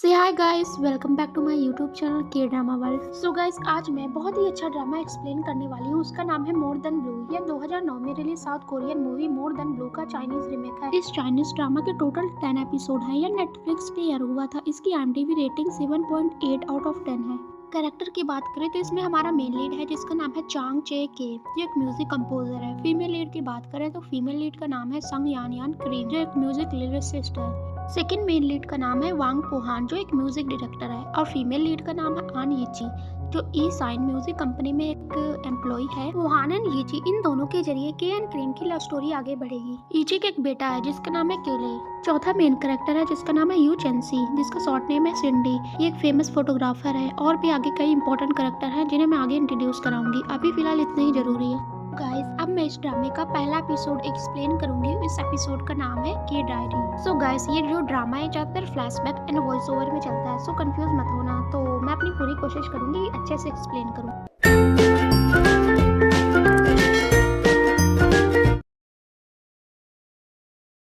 से hi guys, welcome back to my YouTube channel K drama world. So guys, आज मैं बहुत ही अच्छा ड्रामा एक्सप्लेन करने वाली हूँ। उसका नाम है मोर देन ब्लू। यह 2009 में release south Korean movie more than blue का चाइनीज रीमेक है। इस चाइनीज ड्रामा के टोटल 10 एपिसोड है। यह नेटफ्लिक्स पे एयर हुआ था। इसकी IMDb रेटिंग 7.8 आउट ऑफ 10 है। कैरेक्टर की बात करें तो इसमें हमारा मेन लीड है जिसका नाम है चांग चे के, जो एक म्यूजिक कंपोजर है। फीमेल लीड की बात करें तो फीमेल लीड का नाम है संग यान यान क्रीम, जो एक म्यूजिक लिरिसिस्ट है। सेकंड मेन लीड का नाम है वांग पोहान, जो एक म्यूजिक डायरेक्टर है। और फीमेल लीड का नाम है आन यीची, जो ई साइन म्यूजिक कंपनी में एक एम्प्लॉय है। पोहान एंड यीची, इन दोनों के जरिए के एंड क्रीम की लव स्टोरी आगे बढ़ेगी। यीची का एक बेटा है जिसका नाम है केले। चौथा मेन कैरेक्टर है जिसका नाम है यू चेंसी, जिसका शॉर्ट नेम है सिंडी। ये एक फेमस फोटोग्राफर है। और भी आगे कई इंपॉर्टेंट कैरेक्टर हैं जिन्हें मैं आगे इंट्रोड्यूस कराऊंगी। अभी फिलहाल इतना ही जरूरी है। गाइस, अब मैं इस ड्रामे का पहला एपिसोड एक्सप्लेन करूंगी। इस एपिसोड का नाम है के डायरी। सो गाइस, ये जो ड्रामा है ज्यादातर फ्लैशबैक एंड वॉइस ओवर में चलता है। सो कंफ्यूज मत होना। तो मैं अपनी पूरी कोशिश करूंगी अच्छे से एक्सप्लेन करूँ।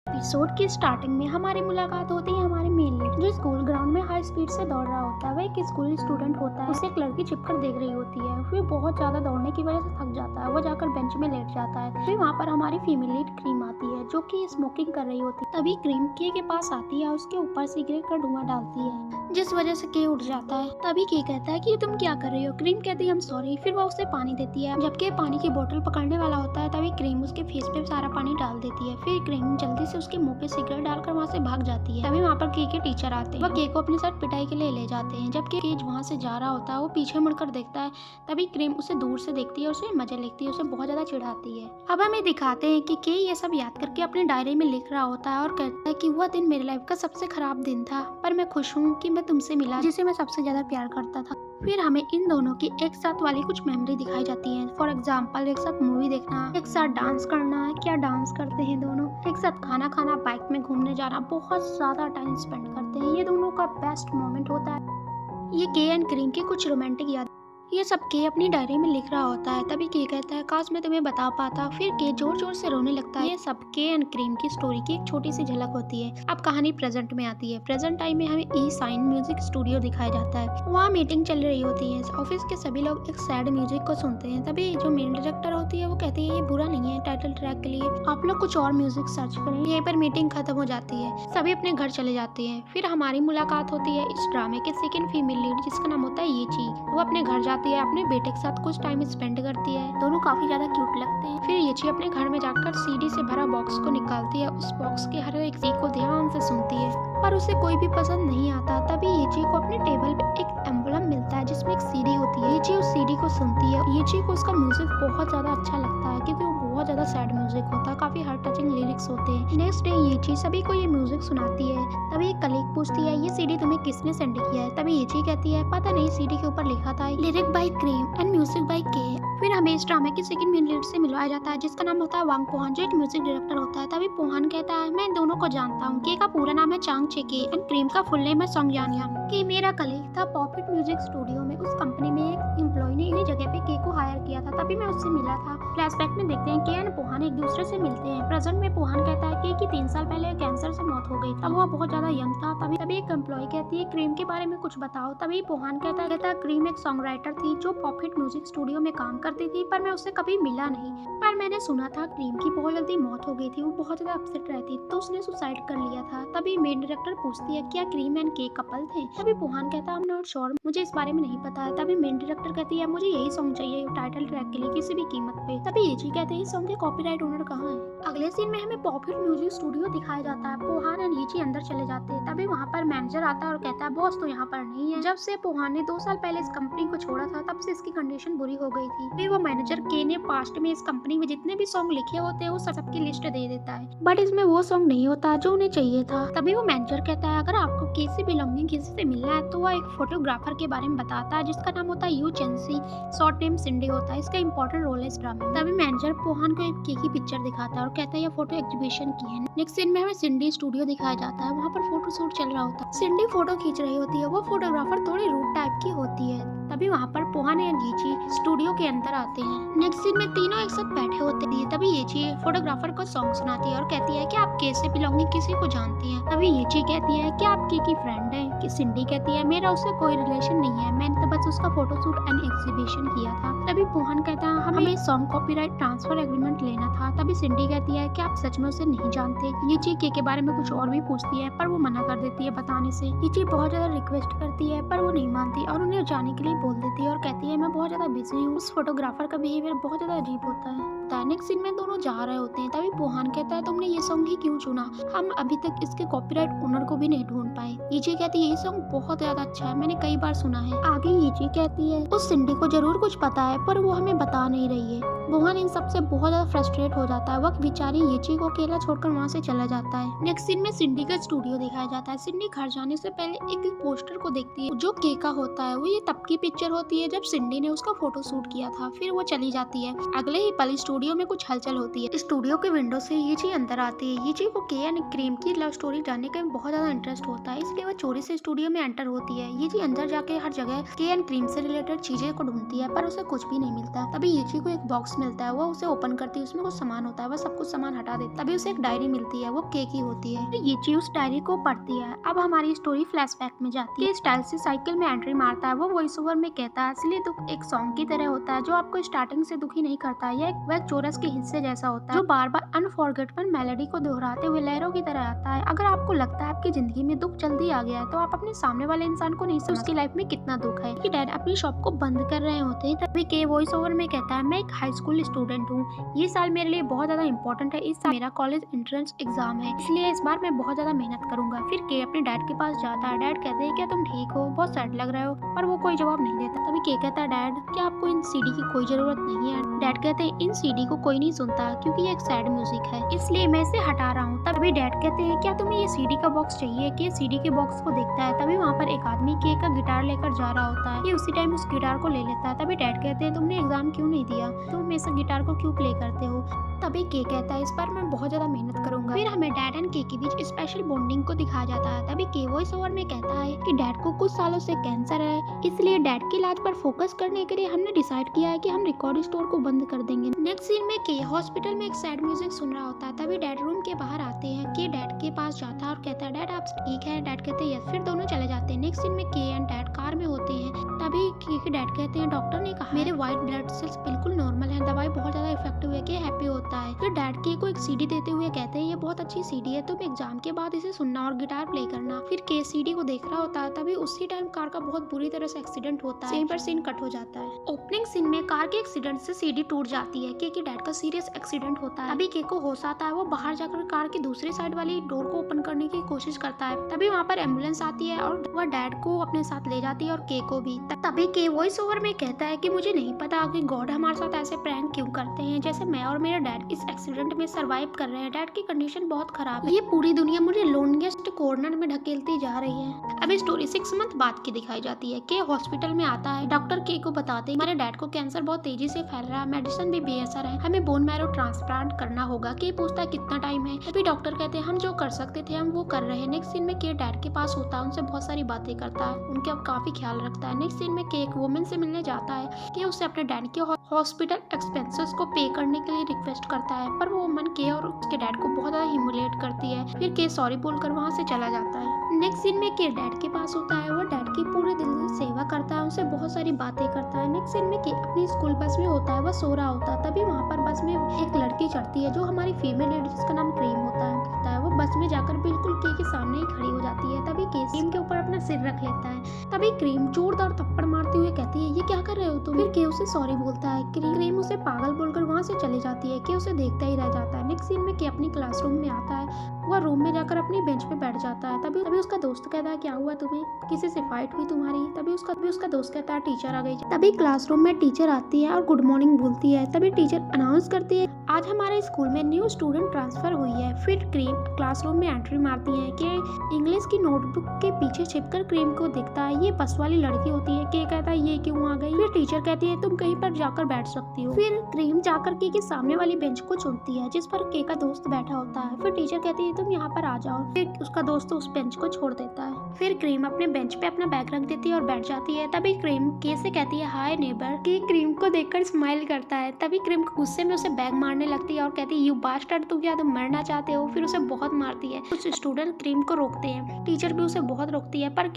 एपिसोड की स्टार्टिंग में हमारी मुलाकात होती है हमारे मेन लीड, जो स्कूल ग्राउंड में हाई स्पीड से दौड़ रहा होता है। वह एक स्कूल स्टूडेंट होता है। उसे एक लड़की छिपकर देख रही होती है। फिर बहुत ज्यादा दौड़ने की वजह से थक जाता है। वो जाकर बेंच में लेट जाता है। फिर वहाँ पर हमारी फीमेल लीड क्रीम आती है, जो कि स्मोकिंग कर रही होती है। तभी क्रीम के पास आती है, उसके ऊपर सिगरेट का धुआं डालती है, जिस वजह से के उठ जाता है। तभी के कहता है कि तुम क्या कर रही हो। क्रीम कहती है हम सॉरी। फिर वह उसे पानी देती है। जबकि पानी की बोतल पकड़ने वाला होता है, तभी क्रीम उसके फेस पे सारा पानी डाल देती है। फिर क्रीम जल्दी से उसके मुंह पे सिगरेट डालकर वहाँ से भाग जाती है। तभी वहाँ पर के टीचर आते हैं। वह के को अपने साथ पिटाई के लिए ले जाते हैं। जबकि के वहाँ से जा रहा होता है, वो पीछे मुड़कर देखता है। तभी क्रीम उसे दूर से देखती है, उसे मजा लेती है, उसे बहुत ज्यादा चिढ़ाती है। अब हमें दिखाते हैं कि के ये सब याद करके अपनी डायरी में लिख रहा होता है और कहता है कि वह दिन मेरी लाइफ का सबसे खराब दिन था, पर मैं खुश हूँ कि मैं तुमसे मिला, जिसे मैं सबसे ज्यादा प्यार करता था। फिर हमें इन दोनों की एक साथ वाली कुछ मेमोरी दिखाई जाती है। फॉर एग्जाम्पल, एक साथ मूवी देखना, एक साथ डांस करना, क्या डांस करते हैं दोनों, एक साथ खाना खाना, बाइक में घूमने जाना, बहुत ज्यादा टाइम स्पेंड करते हैं। ये दोनों का बेस्ट मोमेंट होता है। ये के एंड क्रीम की कुछ रोमांटिक याद ये सब के अपनी डायरी में लिख रहा होता है। तभी के कहता है काश मैं तुम्हें बता पाता। फिर के जोर जोर से रोने लगता है। ये सब के एंड क्रीम की स्टोरी की एक छोटी सी झलक होती है। अब कहानी प्रेजेंट में आती है। प्रेजेंट टाइम में हमें ई साइन म्यूजिक स्टूडियो दिखाया जाता है। वहाँ मीटिंग चल रही होती है। ऑफिस के सभी लोग एक सैड म्यूजिक को सुनते हैं। तभी जो मेन डायरेक्टर होती है वो कहती है ये बुरा नहीं है टाइटल ट्रैक के लिए, आप लोग कुछ और म्यूजिक सर्च करें। यहीं पर मीटिंग खत्म हो जाती है। सभी अपने घर चले जाते हैं। फिर हमारी मुलाकात होती है इस ड्रामे के सेकंड फीमेल लीड, जिसका नाम होता है यीची। वो अपने घर जाती है, अपने बेटे के साथ कुछ टाइम स्पेंड करती है। दोनों काफी ज्यादा क्यूट लगते हैं। फिर यीची अपने घर में जाकर सीडी से भरा बॉक्स को निकालती है। उस बॉक्स के हर एक चीज को ध्यान से सुनती है, पर उसे कोई भी पसंद नहीं आता। तभी यीची को अपने टेबल पे एक एम्बलम मिलता है जिसमें एक सीडी होती है। यीची उस सीडी को सुनती है। यीची को उसका म्यूजिक बहुत ज्यादा अच्छा लगता है क्योंकि वो बहुत ज्यादा सैड म्यूजिक होता है, काफी हार्ट टचिंग लिरिक्स होते हैं। नेक्स्ट डे यीची सभी को ये म्यूजिक सुनाती है। तभी एक कलीग पूछती है ये सीडी तुम्हें किसने सेंड किया है। तभी यीची कहती है पता नहीं, सीडी के ऊपर लिखा था lyric by cream and music by K. फिर हमें इस ड्रामे के सेकंड मेन लीड से मिलवाया जाता है जिसका नाम होता है वांग पोहान, जो एक म्यूजिक डायरेक्टर होता है। तभी पोहान कहता है मैं इन दोनों को जानता हूँ। के का पूरा नाम है चांग चेके एंड क्रीम का फुल नेम है सॉन्ग यान यान। के मेरा कलीग था पॉपिट म्यूजिक स्टूडियो में। उस कंपनी में एक एम्प्लॉय ने इन्हीं जगह पे के को हायर किया था। तभी मैं उससे मिला था। फ्लैशबैक में देखते हैं के एंड पोहान एक दूसरे से मिलते हैं। प्रेजेंट में पोहान कहता है कि 3 साल पहले कैंसर से मौत हो गई। तब वह बहुत ज्यादा यंग था। तभी एक एम्प्लॉय कहती है क्रीम के बारे में कुछ बताओ। तभी पोहान कहता है क्रीम एक सॉन्ग राइटर थी जो पॉपिट म्यूजिक स्टूडियो में काम करती थी, पर मैं उससे कभी मिला नहीं। पर मैंने सुना था क्रीम की बहुत जल्दी मौत हो गई थी। वो बहुत ज्यादा अपसेट रहती तो उसने सुसाइड कर लिया था। तभी मेन डायरेक्टर पूछती है क्या क्रीम एंड के कपल थे। तभी पोहान कहता है आई एम नॉट श्योर, मुझे इस बारे में नहीं पता है। तभी मेन डायरेक्टर कहती है मुझे यही सॉन्ग चाहिए टाइटल ट्रैक के लिए किसी भी कीमत पे। तभी यीची कहते हैं इस सॉन्ग के कॉपीराइट ओनर कहाँ है। अगले सीन में हमें पॉपिट म्यूजिक स्टूडियो दिखाया जाता है। पोहान एंड यीची अंदर चले जाते हैं। तभी वहाँ पर मैनेजर आता है और कहता है बॉस तो यहाँ पर नहीं है। जब से पोहान ने 2 साल पहले इस कंपनी को छोड़ा था तब से इसकी कंडीशन बुरी हो गई थी। फिर वो मैनेजर के ने पास्ट में इस कंपनी में जितने भी सॉन्ग लिखे होते हैं वो सबकी लिस्ट दे देता है, बट इसमें वो सॉन्ग नहीं होता जो उन्हें चाहिए था। तभी वो मैनेजर कहता है अगर आपको किसी बिलोंगिंग किसी से मिलना है तो वह एक फोटोग्राफर के बारे में बताता है जिसका नाम होता है यू चेंसी, शॉर्ट नेम सिंडी होता है। इसका इंपॉर्टेंट रोल है इस ड्रामे में। तभी मैनेजर पोहान को एक केक की पिक्चर दिखाता है और कहता है ये फोटो एग्जीबिशन की है। नेक्स्ट सीन में हमें सिंडी स्टूडियो दिखाया जाता है। वहाँ पर फोटो शूट चल रहा होता है। सिंडी फोटो खींच रही होती है। वो फोटोग्राफर थोड़ी रूड टाइप की होती है। तभी वहाँ पर पोहान एंड यीची स्टूडियो के अंदर आते हैं। नेक्स्ट सीन में तीनों एक साथ बैठे होते हैं। तभी यीची फोटोग्राफर को सॉन्ग सुनाती है और कहती है कि आप कैसे बिलोंगिंग किसी को जानती हैं। तभी यीची कहती है कि आप की फ्रेंड हैं। कि सिंडी कहती है मेरा उससे कोई रिलेशन नहीं है, मैंने तो बस उसका फोटोशूट एंड एग्जीबिशन किया था। तभी मोहन कहता है हमें सॉन्ग कॉपीराइट ट्रांसफर एग्रीमेंट लेना था। तभी सिंडी कहती है कि आप सच में उसे नहीं जानते। ये के बारे में कुछ और भी पूछती है पर वो मना कर देती है बताने से। ये बहुत ज्यादा रिक्वेस्ट करती है पर वो नहीं मानती और उन्हें जाने के लिए बोल देती है और कहती है मैं बहुत ज्यादा बिजी हूँ। उस फोटोग्राफर का बिहेवियर बहुत ज्यादा अजीब होता है। नेक्स्ट सीन में दोनों जा रहे होते हैं। तभी मोहन कहता है तुमने ये सॉन्ग ही क्यों चुना, हम अभी तक इसके कॉपीराइट ओनर को भी नहीं ढूंढ पाए। ये कहती है ये सॉन्ग बहुत ज्यादा अच्छा है, मैंने कई बार सुना है। आगे ये कहती है उस सिंडी को जरूर कुछ पता है पर वो हमें बता नहीं रही है। मोहन इन सब से बहुत ज्यादा फ्रस्ट्रेट हो जाता है। वक्त बेचारी येची को अकेला छोड़कर वहाँ से चला जाता है। नेक्स्ट सीन में सिंडी का स्टूडियो दिखाया जाता है। सिंडी घर जाने से पहले एक पोस्टर को देखती है जो के का होता है। वो ये तब की पिक्चर होती है जब सिंडी ने उसका फोटो शूट किया था। फिर वो चली जाती है। अगले ही पल स्टूडियो में कुछ हलचल होती है। स्टूडियो के विंडो से येची अंदर आती है। येची को के एंड क्रीम की लव स्टोरी जानने का बहुत ज्यादा इंटरेस्ट होता है, इसलिए वो चोरी से स्टूडियो में एंटर होती है। येची अंदर जाके हर जगह के एंड क्रीम से रिलेटेड चीजें को ढूंढती है पर उसे कुछ भी नहीं मिलता। तभी येची को एक बॉक्स मिलता है। वो उसे ओपन करती है, उसमें कुछ सामान होता है। वह सब कुछ सामान हटा देती है। तभी उसे एक डायरी मिलती है, वो के की होती है। येची उस डायरी को पढ़ती है। अब हमारी स्टोरी फ्लैशबैक में जाती है। स्टाइल से साइकिल में एंट्री मारता है। वो वॉइस ओवर में कहता है असली दुख एक सॉन्ग की तरह होता है जो आपको स्टार्टिंग से दुखी नहीं करता। यह वह चोरस के हिस्से जैसा होता है जो बार बार अनफॉरगेटेबल मेलोडी को दोहराते हुए लहरों की तरह आता है। अगर आपको लगता है आपकी जिंदगी में दुख जल्दी आ गया है तो आप अपने सामने वाले इंसान को नहीं समझते उसकी लाइफ में कितना दुख है। कि डैड अपनी शॉप को बंद कर रहे होते हैं। तभी के वॉइस ओवर में कहता है मैं एक हाई स्कूल स्टूडेंट हूँ, ये साल मेरे लिए बहुत ज्यादा इंपॉर्टेंट है। इस साल मेरा कॉलेज एंट्रेंस एग्जाम है, इसलिए इस बार मैं बहुत ज्यादा मेहनत करूंगा। फिर के अपने डैड के पास जाता है। डैड कहते हैं क्या तुम ठीक हो, बहुत सैड लग रहे हो, पर वो कोई जवाब नहीं देता। तभी के कहता है डैड क्या आपको इन सीडी की कोई जरूरत नहीं है। डैड कहते हैं इन सीडी को कोई नहीं सुनता क्योंकि ये एक सैड म्यूजिक है, इसलिए मैं इसे हटा रहा हूँ। तभी डैड कहते हैं क्या तुम्हें ये सीडी का बॉक्स चाहिए। कि सीडी के बॉक्स को देखता है। तभी वहाँ पर एक आदमी के का गिटार लेकर जा रहा होता है। ये उसी टाइम उस गिटार को ले लेता है। तभी डैड कहते हैं तुमने एग्जाम क्यों नहीं दिया, तुम हमेशा गिटार को क्यों प्ले करते हो। तभी के कहता है इस बार मैं बहुत ज्यादा मेहनत करूंगा। फिर हमें डैड एंड के बीच स्पेशल बॉन्डिंग को दिखाया जाता है। तभी के वॉइस ओवर में कहता है कि डैड को कुछ सालों से कैंसर है, इसलिए डैड के इलाज पर फोकस करने के लिए हमने डिसाइड किया है कि हम रिकॉर्ड स्टोर को बंद कर देंगे। नेक्स्ट सीन में के हॉस्पिटल में एक सैड म्यूजिक सुन रहा होता है। तभी डैड रूम के बाहर आते हैं। के डैड के पास जाता है और कहता है डैड आप ठीक है। डैड कहते हैं यस। फिर दोनों चले जाते हैं। नेक्स्ट सीन में के एंड डैड कार में होते हैं। तभी के डैड कहते हैं डॉक्टर ने कहा मेरे व्हाइट ब्लड सेल्स बिल्कुल नॉर्मल है, दवाई बहुत ज्यादा इफेक्टिव है। के हैप्पी होता है। फिर डैड के को एक सीडी देते हुए कहते हैं ये बहुत अच्छी सीडी है, तुम एग्जाम के बाद इसे सुनना और गिटार प्ले करना। फिर के सीडी को देख रहा होता है। तभी उसी टाइम कार का बहुत बुरी तरह से एक्सीडेंट होता है। यहीं पर सीन कट हो जाता है। ओपनिंग सीन में कार के एक्सीडेंट से सीडी टूट जाती है। के डैड का सीरियस एक्सीडेंट होता है। तभी के को होश आता है। वो बाहर जाकर कार की दूसरी साइड वाली डोर को ओपन करने की कोशिश करता है। तभी वहाँ पर एम्बुलेंस आती है और वह डैड को अपने साथ ले जाती है और के को भी। तभी के वॉइस ओवर में कहता है कि मुझे नहीं पता कि गॉड हमारे साथ ऐसे प्रैंक क्यों करते हैं, जैसे मैं और मेरा डैड इस एक्सीडेंट में सर्वाइव कर रहे हैं। डैड की कंडीशन बहुत खराब है, ये पूरी दुनिया मुझे लोनलीएस्ट कॉर्नर में ढकेलती जा रही है। अब स्टोरी 6 मंथ बाद की दिखाई जाती है। के हॉस्पिटल में आता है। डॉक्टर के को बताते हैं हमारे डैड को कैंसर बहुत तेजी से फैल रहा है, मेडिसिन भी बेअसर है, हमें बोन मैरो ट्रांसप्लांट करना होगा। के पूछता है कितना टाइम है। तभी डॉक्टर कहते हैं हम जो कर सकते थे हम वो कर रहे हैं। नेक्स्ट सीन में के डैड के पास होता है, उनसे बहुत सारी बातें करता है, उनके अब काफी ख्याल रखता है। नेक्स्ट सीन में के एक वुमेन से मिलने जाता है कि उसे अपने डैड के हॉस्पिटल एक्सपेंसेस को पे करने के लिए रिक्वेस्ट करता है, पर वो वुमन के और उसके डैड को बहुत ज्यादा ह्यूमिलेट करती है। फिर के सॉरी बोलकर वहाँ से चला जाता है। नेक्स्ट सीन में के डैड के पास होता है। वो डैड की पूरे दिल से सेवा करता है, उनसे बहुत सारी बातें करता है। नेक्स्ट सीन में के अपनी स्कूल बस में होता है। वह सो रहा होता है। तभी वहाँ पर बस में एक लड़की चढ़ती है जो हमारी फीमेल लेडी जिसका नाम क्रीम होता है। वो बस में जाकर बिल्कुल के सामने ही खड़ी हो जाती है। तभी के क्रीम के ऊपर अपना सिर रख लेता है। तभी क्रीम जोरदार थप्पड़ मारते हुए कहती है ये क्या कर रहे हो तुम। फिर के उसे सॉरी बोलता है। क्रीम उसे पागल बोलकर वहाँ से चली जाती है। के उसे देखता ही रह जाता है। नेक्स्ट सीन में के अपनी क्लासरूम में आता है। वह रूम में जाकर अपनी बेंच पे बैठ जाता है। तभी उसका दोस्त कहता है क्या हुआ तुम्हें, किसी से फाइट हुई तुम्हारी। तभी उसका दोस्त कहता है टीचर आ गई। तभी क्लासरूम में टीचर आती है और गुड मॉर्निंग बोलती है। तभी टीचर अनाउंस करती है आज हमारे स्कूल में न्यू स्टूडेंट ट्रांसफर हुई है। फिर क्रीम क्लासरूम में एंट्री मारती है। कि इंग्लिश की नोटबुक के पीछे छिपकर क्रीम को देखता है, ये बस वाली लड़की होती है। के कहता है ये क्यों आ गई। फिर टीचर कहती है तुम कहीं पर जाकर बैठ सकती हो। फिर क्रीम जाकर के सामने वाली बेंच को चुनती है जिस पर के का दोस्त बैठा होता है। फिर टीचर कहती है तुम यहाँ पर आ जाओ। फिर उसका दोस्त उस बेंच को छोड़ देता है। फिर क्रीम अपने बेंच पे अपना बैग रख देती है और बैठ जाती है। तभी क्रीम के से कहती है हाय नेबर। के क्रीम को देखकर स्माइल करता है। तभी क्रीम गुस्से में उसे बैग मार मारने लगती है और कहती है यू बास्टर्ड, तू क्या तुम मरना चाहते हो। फिर उसे बहुत मारती है। कुछ स्टूडेंट क्रीम को रोकते हैं, टीचर भी उसे बहुत रोकती है, पर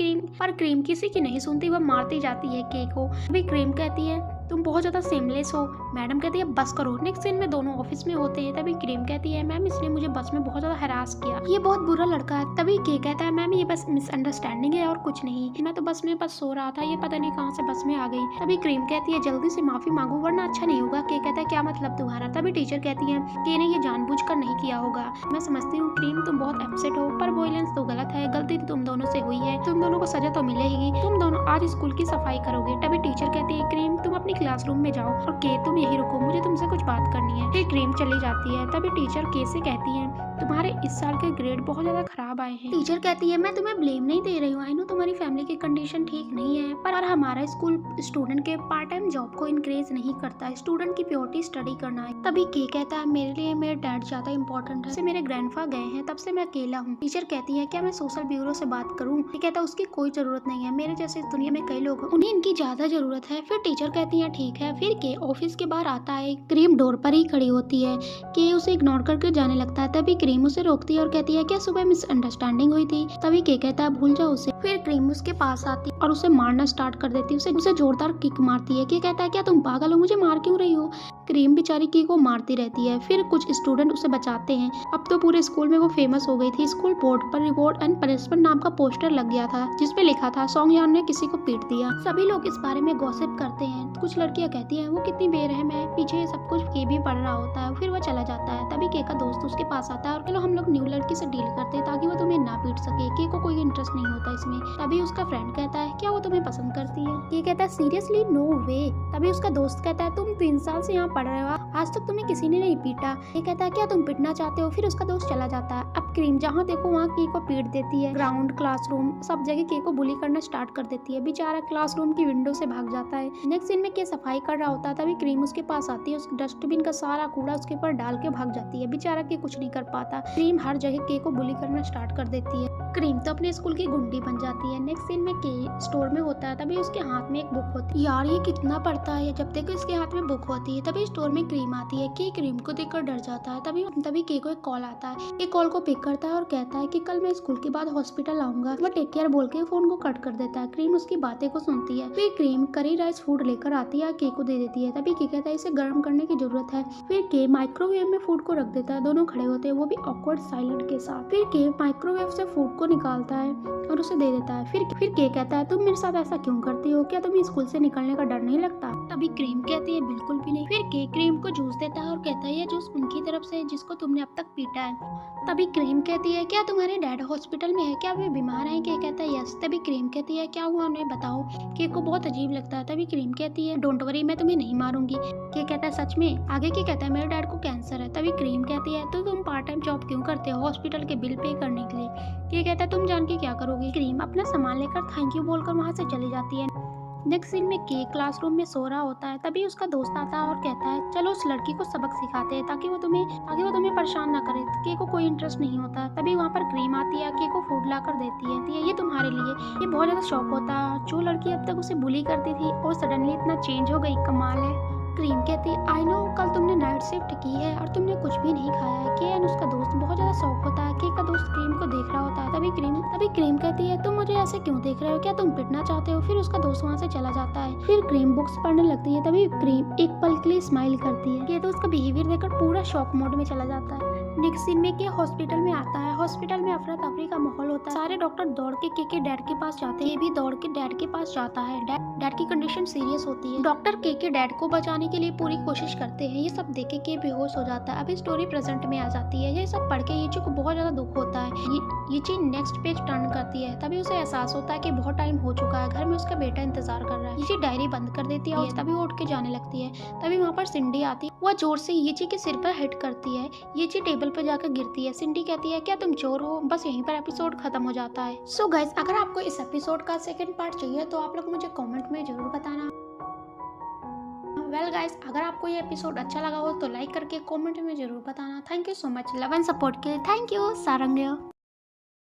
क्रीम किसी की नहीं सुनती, वह मारती जाती है के को। अभी क्रीम कहती है तुम बहुत ज्यादा सेमलेस हो। मैडम कहती है बस करो। नेक्स्ट सीन में दोनों ऑफिस में होते हैं। तभी क्रीम कहती है मैम इसने मुझे बस में बहुत ज्यादा हरास किया, ये बहुत बुरा लड़का है। तभी के कहता है मैम ये बस मिसअंडरस्टैंडिंग है और कुछ नहीं, मैं तो बस में सो रहा था, ये पता नहीं कहाँ से बस में आ गई। तभी क्रीम कहती है जल्दी से माफी मांगो वरना अच्छा नहीं होगा। के कहता है क्या मतलब तुम्हारा। तभी टीचर कहती है के ने ये जानबूझकर नहीं किया होगा, मैं समझती हूँ क्रीम तुम बहुत अपसेट हो, पर वॉयलेंस तो गलत है, गलती तो तुम दोनों से हुई है, तुम दोनों को सजा तो मिलेगी, तुम दोनों आज स्कूल की सफाई करोगे। तभी टीचर कहती है क्रीम तुम अपनी क्लासरूम में जाओ और के तुम यही रुको, मुझे तुमसे कुछ बात करनी है। फिर क्रीम चली जाती है। तभी टीचर के से कहती है तुम्हारे इस साल के ग्रेड बहुत ज्यादा खराब आए हैं। टीचर कहती है मैं तुम्हें ब्लेम नहीं दे रही हूँ, आई नो तुम्हारी फैमिली की कंडीशन ठीक नहीं है, पर हमारा स्कूल स्टूडेंट के पार्ट टाइम जॉब को इंकरेज नहीं करता है, स्टूडेंट की प्योरिटी स्टडी करना है। तभी के कहता है मेरे लिए मेरे डैड ज्यादा इंपॉर्टेंट है, मेरे ग्रैंडफा गए हैं तब से मैं अकेला हूँ। टीचर कहती है क्या मैं सोशल ब्यूरो से बात करूँ। ये कहता है उसकी कोई जरूरत नहीं है, मेरे जैसे इस दुनिया में कई लोग हैं, उन्हें इनकी ज्यादा जरूरत है। फिर टीचर कहती है ठीक है। फिर के ऑफिस के बाहर आता है, क्रीम डोर पर ही खड़ी होती है, के उसे इग्नोर करके जाने लगता है। तभी क्रीम उसे रोकती है और कहती है क्या सुबह मिसअंडरस्टैंडिंग हुई थी। तभी के कहता है भूल जाओ उसे। फिर क्रीम उसके पास आती और उसे मारना स्टार्ट कर देती है, उसे जोरदार किक मारती है। के कहता है क्या तुम पागल हो, मुझे मार क्यों रही हो। क्रीम बेचारी की को मारती रहती है। फिर कुछ स्टूडेंट उसे बचाते हैं। अब तो पूरे स्कूल में वो फेमस हो गई थी। स्कूल बोर्ड पर रिवॉर्ड एंड पनिशमेंट नाम का पोस्टर लग गया था जिसपे लिखा था सॉन्गयान ने किसी को पीट दिया। सभी लोग इस बारे में गॉसिप करते हैं। कुछ लड़कियां कहती हैं वो कितनी बेरहम है, पीछे सब कुछ के भी पढ़ रहा होता है। फिर वह चला जाता है। तभी के का दोस्त उसके पास आता है और चलो हम लोग न्यू लड़की से डील करते हैं ताकि वो तुम्हें ना पीट सके। के को कोई इंटरेस्ट नहीं होता इसमें। तभी उसका फ्रेंड कहता है क्या वो तुम्हें पसंद करती है। के कहता है सीरियसली नो वे। तभी उसका दोस्त कहता है तुम 3 साल से यहाँ पढ़ रहे हो, आज तक तुम्हें किसी ने नहीं पीटा। ये कहता है क्या तुम पिटना चाहते हो। फिर उसका दोस्त चला जाता है। अब क्रीम जहाँ देखो वहाँ के को पीट देती है। ग्राउंड, क्लासरूम, सब जगह के को बुली करना स्टार्ट कर देती है। बेचारा क्लासरूम की विंडो से भाग जाता है। नेक्स्ट सीन में के सफाई कर रहा होता है। तभी क्रीम उसके पास आती है, उस डस्टबिन का सारा कूड़ा उसके ऊपर डाल के भाग जाती है। बेचारा के कुछ नहीं कर पाता। क्रीम हर जगह के को बुली करना स्टार्ट कर देती है। क्रीम तो अपने स्कूल की गुंडी बन जाती है। नेक्स्ट सीन में के स्टोर में होता है। तभी उसके हाथ में एक बुक होती है। यार ये कितना पढ़ता है, जब देखो इसके हाथ में बुक होती है। तभी स्टोर में क्रीम आती है। के क्रीम को देखकर डर जाता है। तभी के को एक कॉल आता है। के कॉल को पिक करता है और कहता है कि कल मैं स्कूल के बाद हॉस्पिटल आऊंगा। वह टेक केयर बोल के फोन को कट कर देता है। क्रीम उसकी बातें को सुनती है। फिर क्रीम करी राइस फूड लेकर आती है, के को दे देती है। तभी के कहता है इसे गर्म करने की जरूरत है। फिर के माइक्रोवेव में फूड को रख देता है। दोनों खड़े होते हैं, वो भी ऑकवर्ड साइलेंट के साथ। फिर के माइक्रोवेव से फूड को निकालता है और उसे दे देता है। फिर के कहता है तुम मेरे साथ ऐसा क्यों करती हो, क्या तुम्हें स्कूल से निकलने का डर नहीं लगता। तभी क्रीम कहती है बिल्कुल भी नहीं। फिर के क्रीम को जूस देता है और कहता है ये जूस उनकी तरफ से जिसको तुमने अब तक पीटा है। तभी क्रीम कहती है क्या तुम्हारे डैड हॉस्पिटल में है, क्या वे बीमार हैं। के कहता है यस। तभी क्रीम कहती है क्या हुआ उन्हें बताओ। के को बहुत अजीब लगता है। तभी क्रीम कहती है डोंट वरी मैं तुम्हें नहीं मारूंगी। के कहता है सच में। आगे के कहता है मेरे डैड को कैंसर है। तभी क्रीम कहती है तो तुम पार्ट टाइम जॉब क्यों करते हो हॉस्पिटल के बिल पे करने के लिए। के कहता है तुम जान के क्या करोगी। क्रीम अपना सामान लेकर थैंक यू बोलकर वहाँ से चली जाती है। नेक्स्ट सीन में के क्लासरूम में सो रहा होता है। तभी उसका दोस्त आता है और कहता है चलो उस लड़की को सबक सिखाते हैं ताकि वो तुम्हें परेशान ना करे। के को कोई इंटरेस्ट नहीं होता। तभी वहाँ पर क्रीम आती है, के को फूड ला कर देती है, ये तुम्हारे लिए। ये बहुत ज्यादा शौक होता है। जो लड़की अब तक उसे बुली करती थी और सडनली इतना चेंज हो गई, कमाल है। क्रीम कहती है आई नो कल तुमने नाइट शिफ्ट की है और तुमने कुछ भी नहीं खाया है। के एंड उसका दोस्त बहुत ज्यादा शौक होता है। के का दोस्त क्रीम को देख रहा होता है। तभी क्रीम कहती है तुम मुझे ऐसे क्यों देख रहे हो, क्या तुम पिटना चाहते हो। फिर उसका दोस्त वहाँ से चला जाता है। फिर क्रीम बुक्स पढ़ने लगती है। तभी क्रीम एक पल के लिए स्माइल करती है। के तो उसका बिहेवियर देखकर पूरा शॉक मोड में चला जाता है। नेक्स्ट सीन में के हॉस्पिटल में आता है। हॉस्पिटल में अफरा तफरी का माहौल होता है। सारे डॉक्टर दौड़ के डैड के पास जाते हैं। ये भी दौड़ के डैड के पास जाता है। डैड की कंडीशन सीरियस होती है। डॉक्टर के डैड को बचाने के लिए पूरी कोशिश करते हैं। ये सब देख के बेहोश हो जाता है। अभी स्टोरी प्रेजेंट में आ जाती है। ये सब पढ़ के येची को बहुत ज्यादा दुख होता है। ये चीज नेक्स्ट पेज टर्न करती है। तभी उसे एहसास होता है कि बहुत टाइम हो चुका है, घर में उसका बेटा इंतजार कर रहा है। ये डायरी बंद कर देती है और तभी वो उठ के जाने लगती है। तभी वहाँ पर सिंडी आती है। वह जोर से येची के सिर पर हिट करती है। येची टेबल पर जाकर गिरती है। सिंडी कहती है क्या तुम चोर हो। बस यहीं पर एपिसोड खत्म हो जाता है। सो गाइस अगर आपको इस एपिसोड का सेकंड पार्ट चाहिए तो आप लोग मुझे कमेंट में जरूर बताना। वेल गाइस अगर आपको ये एपिसोड अच्छा लगा हो तो लाइक करके कमेंट में जरूर बताना। Thank you so much love and support के लिए। Thank you Sarang.